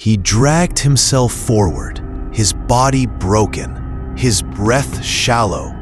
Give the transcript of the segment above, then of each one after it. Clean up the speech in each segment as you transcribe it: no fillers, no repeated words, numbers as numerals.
He dragged himself forward, his body broken, his breath shallow,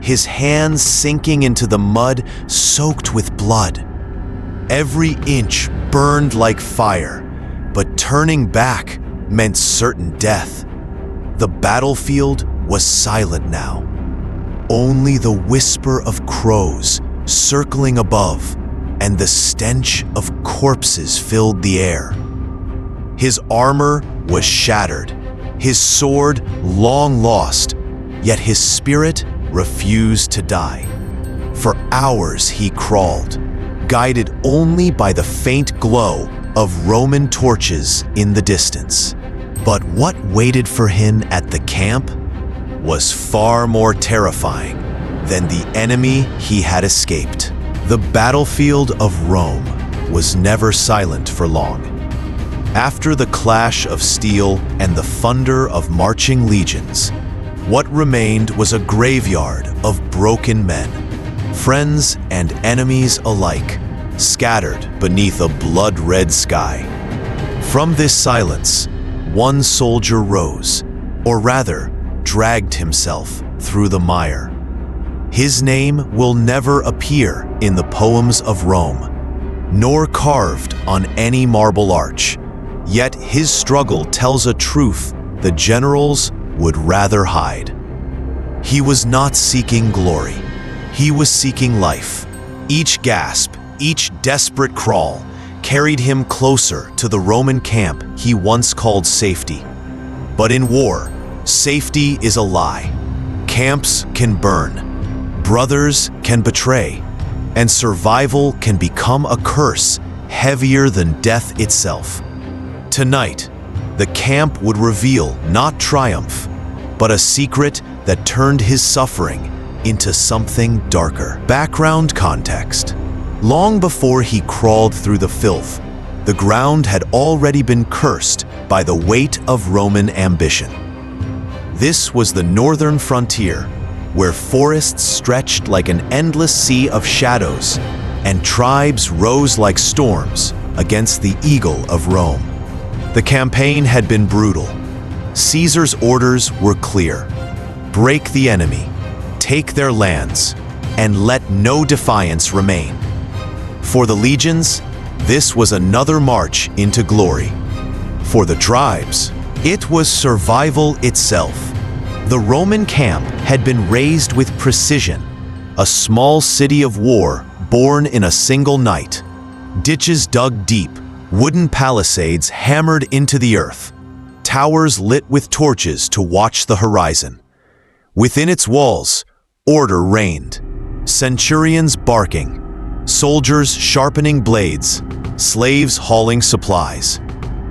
his hands sinking into the mud soaked with blood. Every inch burned like fire, but turning back meant certain death. The battlefield was silent now. Only the whisper of crows circling above and the stench of corpses filled the air. His armor was shattered, his sword long lost, yet his spirit refused to die. For hours he crawled, guided only by the faint glow of Roman torches in the distance. But what waited for him at the camp was far more terrifying than the enemy he had escaped. The battlefield of Rome was never silent for long. After the clash of steel and the thunder of marching legions, what remained was a graveyard of broken men, friends and enemies alike, scattered beneath a blood-red sky. From this silence, one soldier rose, or rather, dragged himself through the mire. His name will never appear in the poems of Rome, nor carved on any marble arch. Yet his struggle tells a truth the generals would rather hide. He was not seeking glory. He was seeking life. Each gasp, each desperate crawl, carried him closer to the Roman camp he once called safety. But in war, safety is a lie. Camps can burn, brothers can betray, and survival can become a curse heavier than death itself. Tonight, the camp would reveal not triumph, but a secret that turned his suffering into something darker. Background context. Long before he crawled through the filth, the ground had already been cursed by the weight of Roman ambition. This was the northern frontier, where forests stretched like an endless sea of shadows, and tribes rose like storms against the eagle of Rome. The campaign had been brutal. Caesar's orders were clear: break the enemy, take their lands, and let no defiance remain. For the legions, this was another march into glory. For the tribes, it was survival itself. The Roman camp had been raised with precision, a small city of war born in a single night. Ditches dug deep, wooden palisades hammered into the earth, towers lit with torches to watch the horizon. Within its walls, order reigned, centurions barking, soldiers sharpening blades, slaves hauling supplies.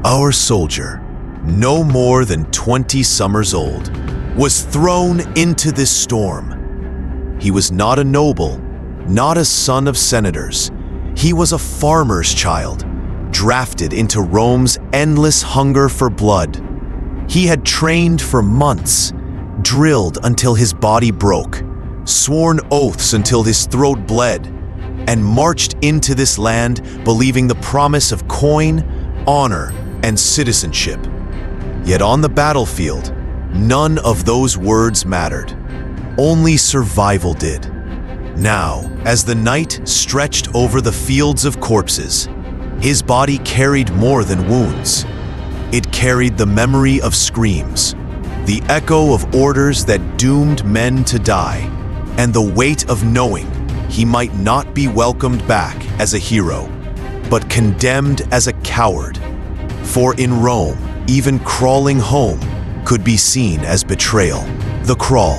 Our soldier, no more than 20 summers old, was thrown into this storm. He was not a noble, not a son of senators. He was a farmer's child, drafted into Rome's endless hunger for blood. He had trained for months, drilled until his body broke, sworn oaths until his throat bled, and marched into this land believing the promise of coin, honor, and citizenship. Yet on the battlefield, none of those words mattered. Only survival did. Now, as the night stretched over the fields of corpses, his body carried more than wounds. It carried the memory of screams, the echo of orders that doomed men to die, and the weight of knowing he might not be welcomed back as a hero, but condemned as a coward. For in Rome, even crawling home could be seen as betrayal. The crawl.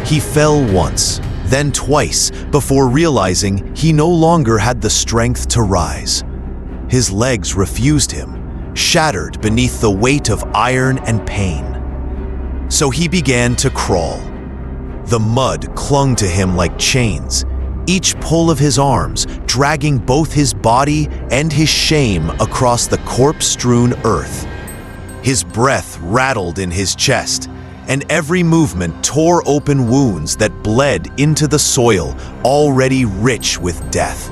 He fell once, then twice, before realizing he no longer had the strength to rise. His legs refused him, shattered beneath the weight of iron and pain. So he began to crawl. The mud clung to him like chains, each pull of his arms dragging both his body and his shame across the corpse-strewn earth. His breath rattled in his chest, and every movement tore open wounds that bled into the soil already rich with death.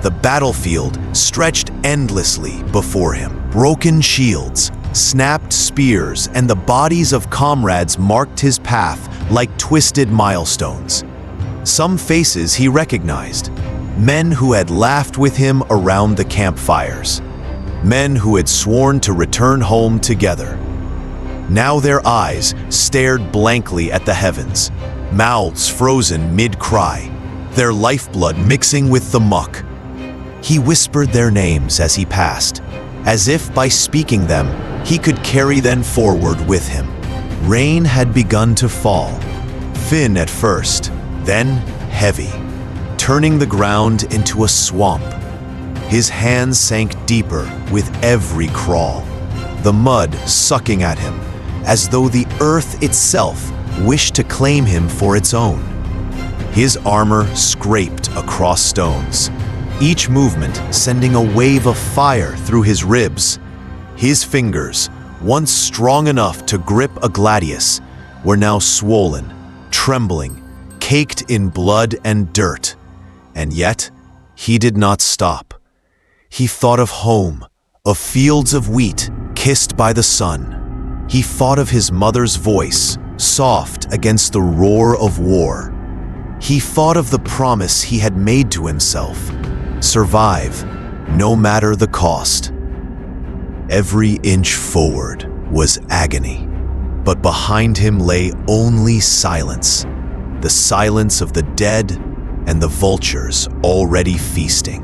The battlefield stretched endlessly before him. Broken shields, snapped spears, and the bodies of comrades marked his path like twisted milestones. Some faces he recognized, men who had laughed with him around the campfires, men who had sworn to return home together. Now their eyes stared blankly at the heavens, mouths frozen mid-cry, their lifeblood mixing with the muck. He whispered their names as he passed, as if by speaking them, he could carry them forward with him. Rain had begun to fall, thin at first, then heavy, turning the ground into a swamp. His hands sank deeper with every crawl, the mud sucking at him, as though the earth itself wished to claim him for its own. His armor scraped across stones, each movement sending a wave of fire through his ribs. His fingers, once strong enough to grip a gladius, were now swollen, trembling, caked in blood and dirt. And yet, he did not stop. He thought of home, of fields of wheat kissed by the sun. He thought of his mother's voice, soft against the roar of war. He thought of the promise he had made to himself: survive, no matter the cost. Every inch forward was agony, but behind him lay only silence, the silence of the dead and the vultures already feasting.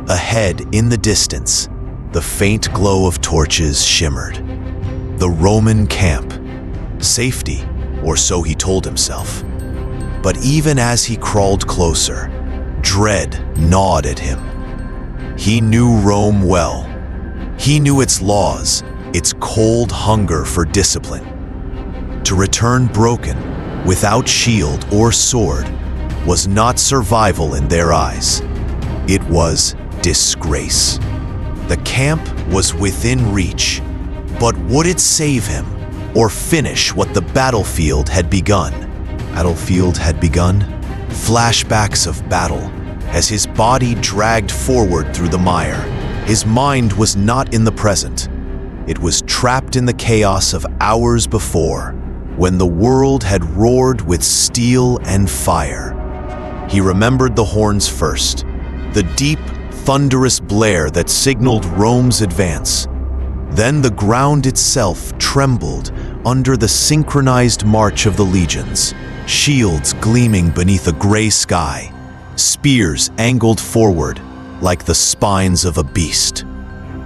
Ahead, in the distance, the faint glow of torches shimmered. The Roman camp. Safety, or so he told himself. But even as he crawled closer, dread gnawed at him. He knew Rome well. He knew its laws, its cold hunger for discipline. To return broken, without shield or sword, was not survival in their eyes. It was disgrace. The camp was within reach, but would it save him or finish what the battlefield had begun? Flashbacks of battle as his body dragged forward through the mire. His mind was not in the present. It was trapped in the chaos of hours before, when the world had roared with steel and fire. He remembered the horns first, the deep, thunderous blare that signaled Rome's advance. Then the ground itself trembled under the synchronized march of the legions, shields gleaming beneath a gray sky, spears angled forward like the spines of a beast.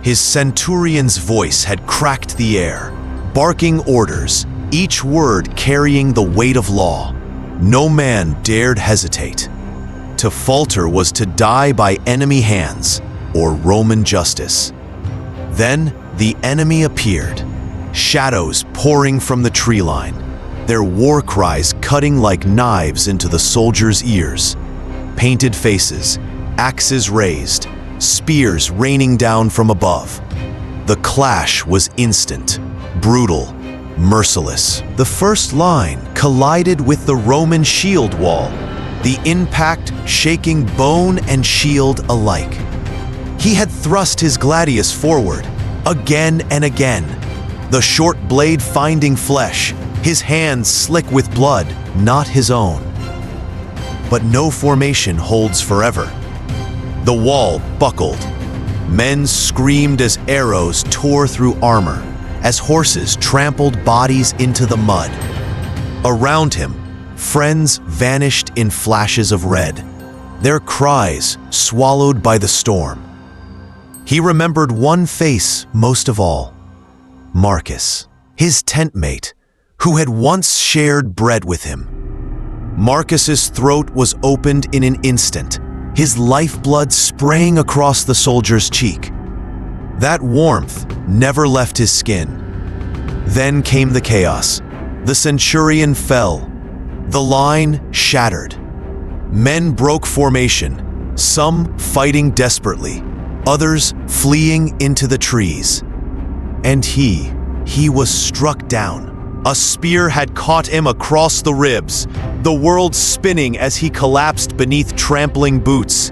His centurion's voice had cracked the air, barking orders, each word carrying the weight of law. No man dared hesitate. To falter was to die by enemy hands or Roman justice. Then the enemy appeared, shadows pouring from the tree line, their war cries cutting like knives into the soldiers' ears. Painted faces, axes raised, spears raining down from above. The clash was instant, brutal, merciless. The first line collided with the Roman shield wall, the impact shaking bone and shield alike. He had thrust his gladius forward, again and again, the short blade finding flesh, his hands slick with blood, not his own. But no formation holds forever. The wall buckled. Men screamed as arrows tore through armor, as horses trampled bodies into the mud. Around him, friends vanished in flashes of red, their cries swallowed by the storm. He remembered one face most of all: Marcus, his tent mate, who had once shared bread with him. Marcus's throat was opened in an instant, his lifeblood spraying across the soldier's cheek. That warmth never left his skin. Then came the chaos. The centurion fell. The line shattered. Men broke formation, some fighting desperately, others fleeing into the trees. And he was struck down. A spear had caught him across the ribs, the world spinning as he collapsed beneath trampling boots.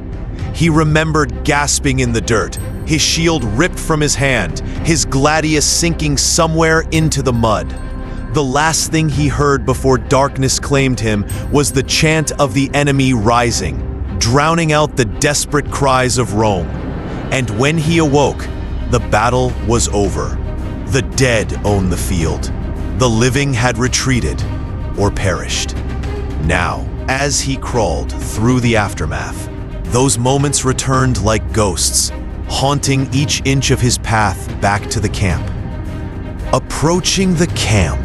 He remembered gasping in the dirt, his shield ripped from his hand, his gladius sinking somewhere into the mud. The last thing he heard before darkness claimed him was the chant of the enemy rising, drowning out the desperate cries of Rome. And when he awoke, the battle was over. The dead owned the field. The living had retreated or perished. Now, as he crawled through the aftermath, those moments returned like ghosts, haunting each inch of his path back to the camp. Approaching the camp,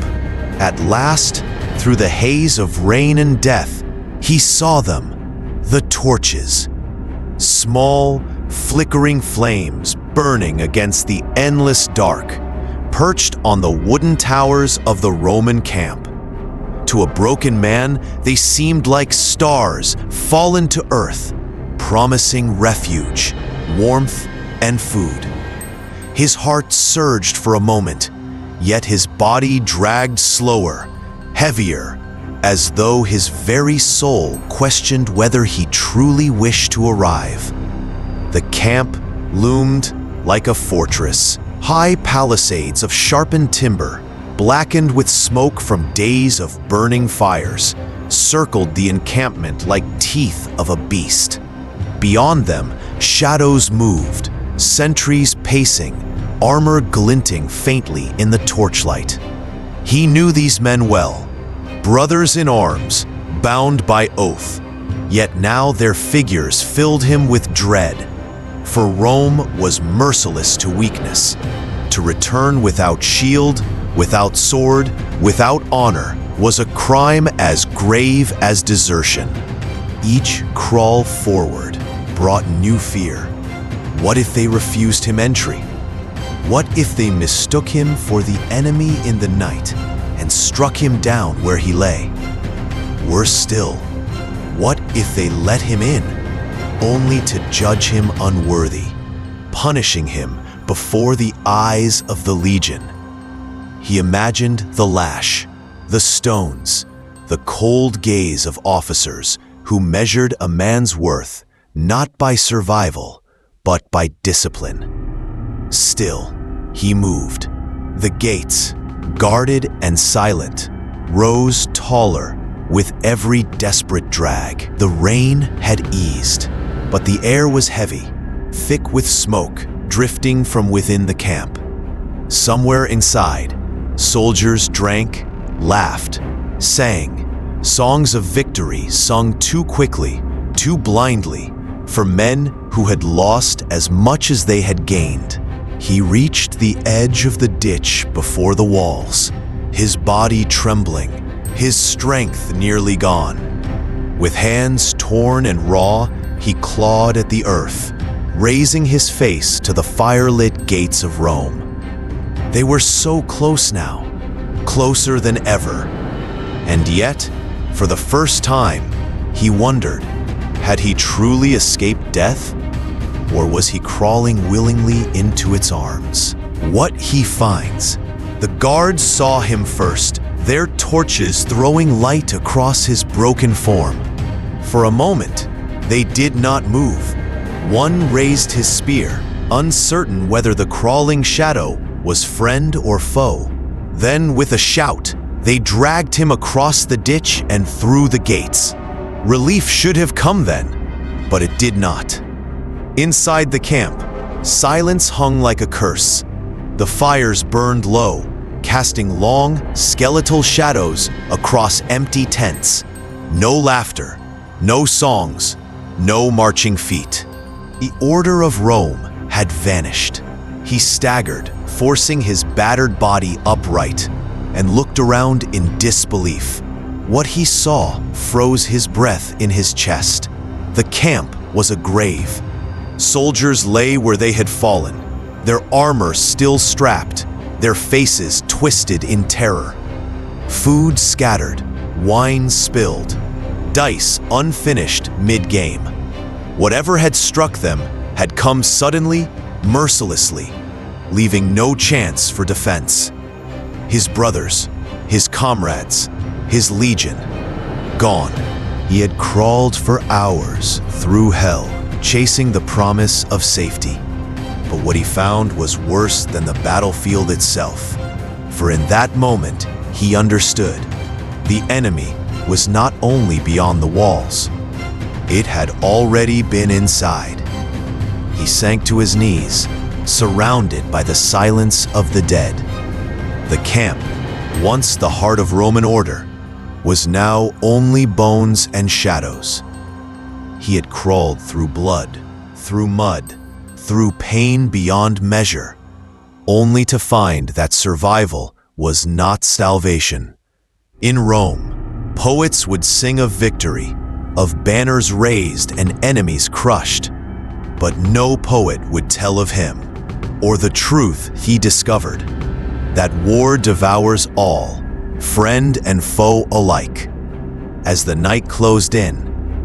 at last, through the haze of rain and death, he saw them, the torches. Small, flickering flames burning against the endless dark, perched on the wooden towers of the Roman camp. To a broken man, they seemed like stars fallen to earth, promising refuge, warmth, and food. His heart surged for a moment, yet his body dragged slower, heavier, as though his very soul questioned whether he truly wished to arrive. The camp loomed like a fortress. High palisades of sharpened timber, blackened with smoke from days of burning fires, circled the encampment like teeth of a beast. Beyond them, shadows moved, sentries pacing, armor glinting faintly in the torchlight. He knew these men well, brothers in arms, bound by oath, yet now their figures filled him with dread. For Rome was merciless to weakness. To return without shield, without sword, without honor was a crime as grave as desertion. Each crawl forward brought new fear. What if they refused him entry? What if they mistook him for the enemy in the night and struck him down where he lay? Worse still, what if they let him in, only to judge him unworthy, punishing him before the eyes of the legion? He imagined the lash, the stones, the cold gaze of officers who measured a man's worth not by survival, but by discipline. Still, he moved. The gates, guarded and silent, rose taller with every desperate drag. The rain had eased, but the air was heavy, thick with smoke drifting from within the camp. Somewhere inside, soldiers drank, laughed, sang, songs of victory sung too quickly, too blindly, for men who had lost as much as they had gained. He reached the edge of the ditch before the walls, his body trembling, his strength nearly gone. With hands torn and raw, he clawed at the earth, raising his face to the fire-lit gates of Rome. They were so close now, closer than ever. And yet, for the first time, he wondered, had he truly escaped death? Or was he crawling willingly into its arms? What he finds. The guards saw him first, their torches throwing light across his broken form. For a moment, they did not move. One raised his spear, uncertain whether the crawling shadow was friend or foe. Then, with a shout, they dragged him across the ditch and through the gates. Relief should have come then, but it did not. Inside the camp, silence hung like a curse. The fires burned low, casting long, skeletal shadows across empty tents. No laughter, no songs, no marching feet. The order of Rome had vanished. He staggered, forcing his battered body upright, and looked around in disbelief. What he saw froze his breath in his chest. The camp was a grave. Soldiers lay where they had fallen, their armor still strapped, their faces twisted in terror. Food scattered, wine spilled, dice unfinished mid-game. Whatever had struck them had come suddenly, mercilessly, leaving no chance for defense. His brothers, his comrades, his legion, gone. He had crawled for hours through hell, chasing the promise of safety. But what he found was worse than the battlefield itself. For in that moment, he understood. The enemy was not only beyond the walls, it had already been inside. He sank to his knees, surrounded by the silence of the dead. The camp, once the heart of Roman order, was now only bones and shadows. He had crawled through blood, through mud, through pain beyond measure, only to find that survival was not salvation. In Rome, poets would sing of victory, of banners raised and enemies crushed, but no poet would tell of him, or the truth he discovered, that war devours all, friend and foe alike. As the night closed in,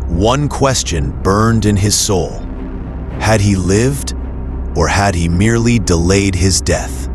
one question burned in his soul. Had he lived, or had he merely delayed his death?